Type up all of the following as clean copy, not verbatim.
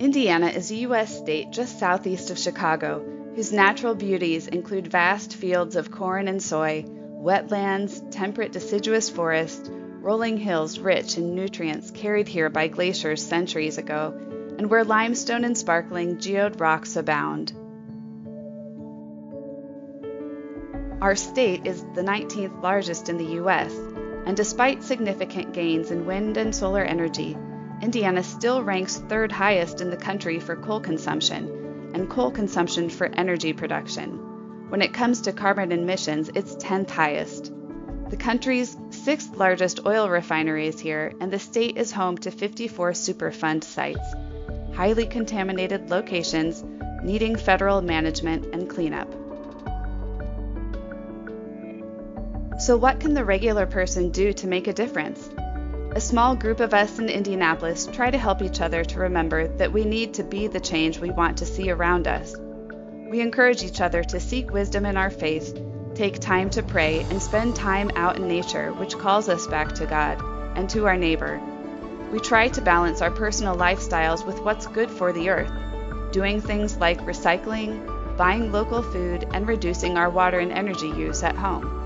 Indiana is a U.S. state just southeast of Chicago, whose natural beauties include vast fields of corn and soy, wetlands, temperate deciduous forest, rolling hills rich in nutrients carried here by glaciers centuries ago, and where limestone and sparkling geode rocks abound. Our state is the 19th largest in the U.S., and despite significant gains in wind and solar energy, Indiana still ranks third highest in the country for coal consumption, and coal consumption for energy production. When it comes to carbon emissions, it's 10th highest. The country's 6th largest oil refinery is here, and the state is home to 54 Superfund sites, highly contaminated locations needing federal management and cleanup. So what can the regular person do to make a difference? A small group of us in Indianapolis try to help each other to remember that we need to be the change we want to see around us. We encourage each other to seek wisdom in our faith, take time to pray, and spend time out in nature, which calls us back to God and to our neighbor. We try to balance our personal lifestyles with what's good for the earth, doing things like recycling, buying local food, and reducing our water and energy use at home.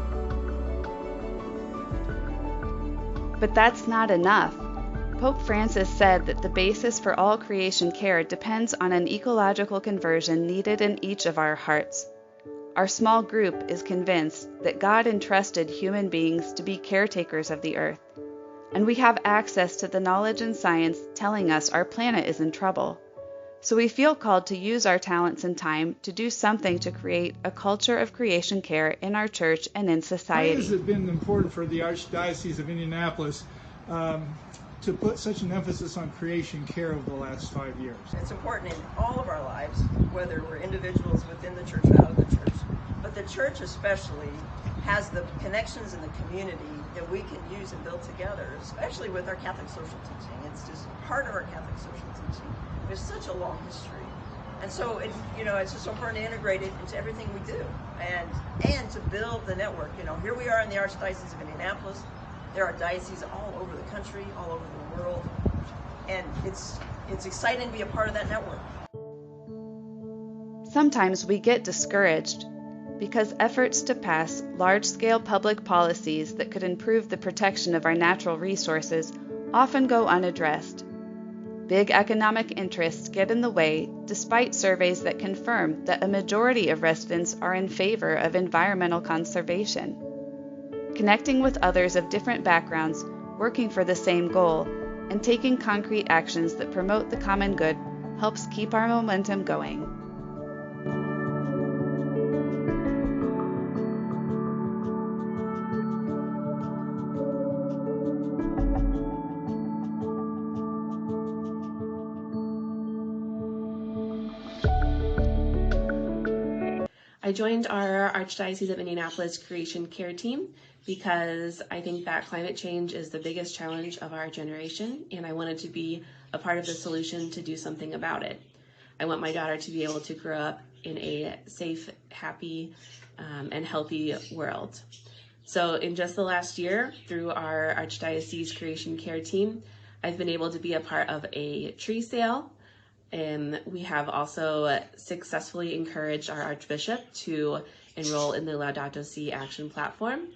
But that's not enough. Pope Francis said that the basis for all creation care depends on an ecological conversion needed in each of our hearts. Our small group is convinced that God entrusted human beings to be caretakers of the earth, and we have access to the knowledge and science telling us our planet is in trouble. So we feel called to use our talents and time to do something to create a culture of creation care in our church and in society. Why has it been important for the Archdiocese of Indianapolis to put such an emphasis on creation care over the last 5 years? It's important in all of our lives, whether we're individuals within the church or out of the church. But the church especially has the connections in the community that we can use and build together, especially with our Catholic social teaching. It's just part of our Catholic social teaching. There's such a long history. And so it's just so important to integrate it into everything we do and to build the network. Here we are in the Archdiocese of Indianapolis. There are dioceses all over the country, all over the world. And it's exciting to be a part of that network. Sometimes we get discouraged because efforts to pass large-scale public policies that could improve the protection of our natural resources often go unaddressed. Big economic interests get in the way, despite surveys that confirm that a majority of residents are in favor of environmental conservation. Connecting with others of different backgrounds, working for the same goal, and taking concrete actions that promote the common good helps keep our momentum going. I joined our Archdiocese of Indianapolis Creation Care team because I think that climate change is the biggest challenge of our generation, and I wanted to be a part of the solution to do something about it. I want my daughter to be able to grow up in a safe, happy, and healthy world. So in just the last year, through our Archdiocese Creation Care team, I've been able to be a part of a tree sale. And we have also successfully encouraged our Archbishop to enroll in the Laudato Si action platform.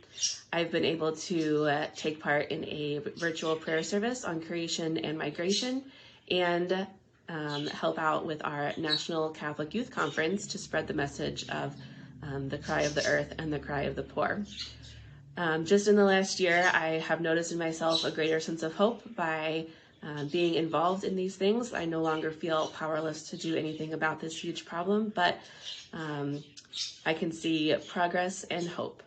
I've been able to take part in a virtual prayer service on creation and migration, and help out with our National Catholic Youth Conference to spread the message of the cry of the earth and the cry of the poor. Just in the last year, I have noticed in myself a greater sense of hope by being involved in these things. I no longer feel powerless to do anything about this huge problem, but I can see progress and hope.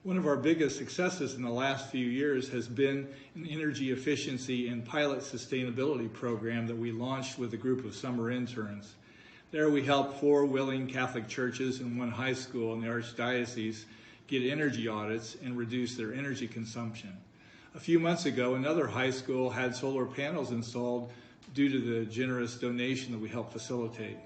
One of our biggest successes in the last few years has been an energy efficiency and pilot sustainability program that we launched with a group of summer interns. There we helped 4 willing Catholic churches and 1 high school in the Archdiocese get energy audits and reduce their energy consumption. A few months ago, another high school had solar panels installed due to the generous donation that we helped facilitate.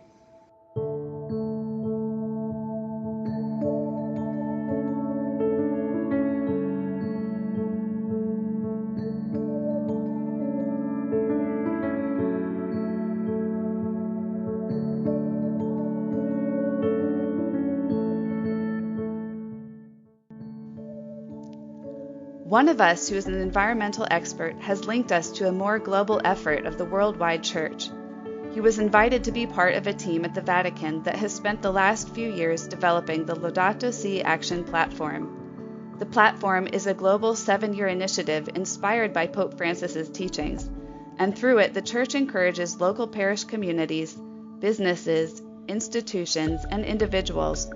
One of us who is an environmental expert has linked us to a more global effort of the worldwide church. He was invited to be part of a team at the Vatican that has spent the last few years developing the Laudato Si action platform. The platform is a global 7-year initiative inspired by Pope Francis's teachings, and through it the Church encourages local parish communities, businesses, institutions, and individuals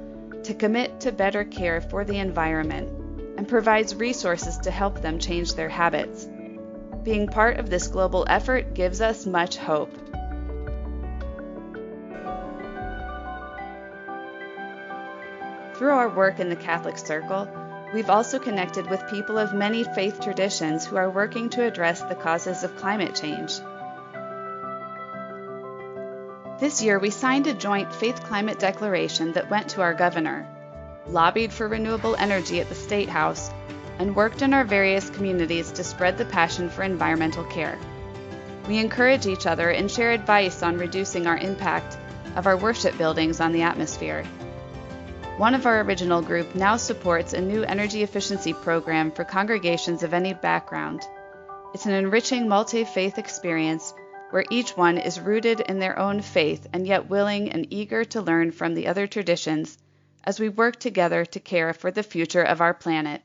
to commit to better care for the environment and provides resources to help them change their habits. Being part of this global effort gives us much hope. Through our work in the Catholic Circle, we've also connected with people of many faith traditions who are working to address the causes of climate change. This year, we signed a joint faith-climate declaration that went to our governor, lobbied for renewable energy at the State House, and worked in our various communities to spread the passion for environmental care. We encourage each other and share advice on reducing our impact of our worship buildings on the atmosphere. One of our original group now supports a new energy efficiency program for congregations of any background. It's an enriching multi-faith experience where each one is rooted in their own faith and yet willing and eager to learn from the other traditions as we work together to care for the future of our planet.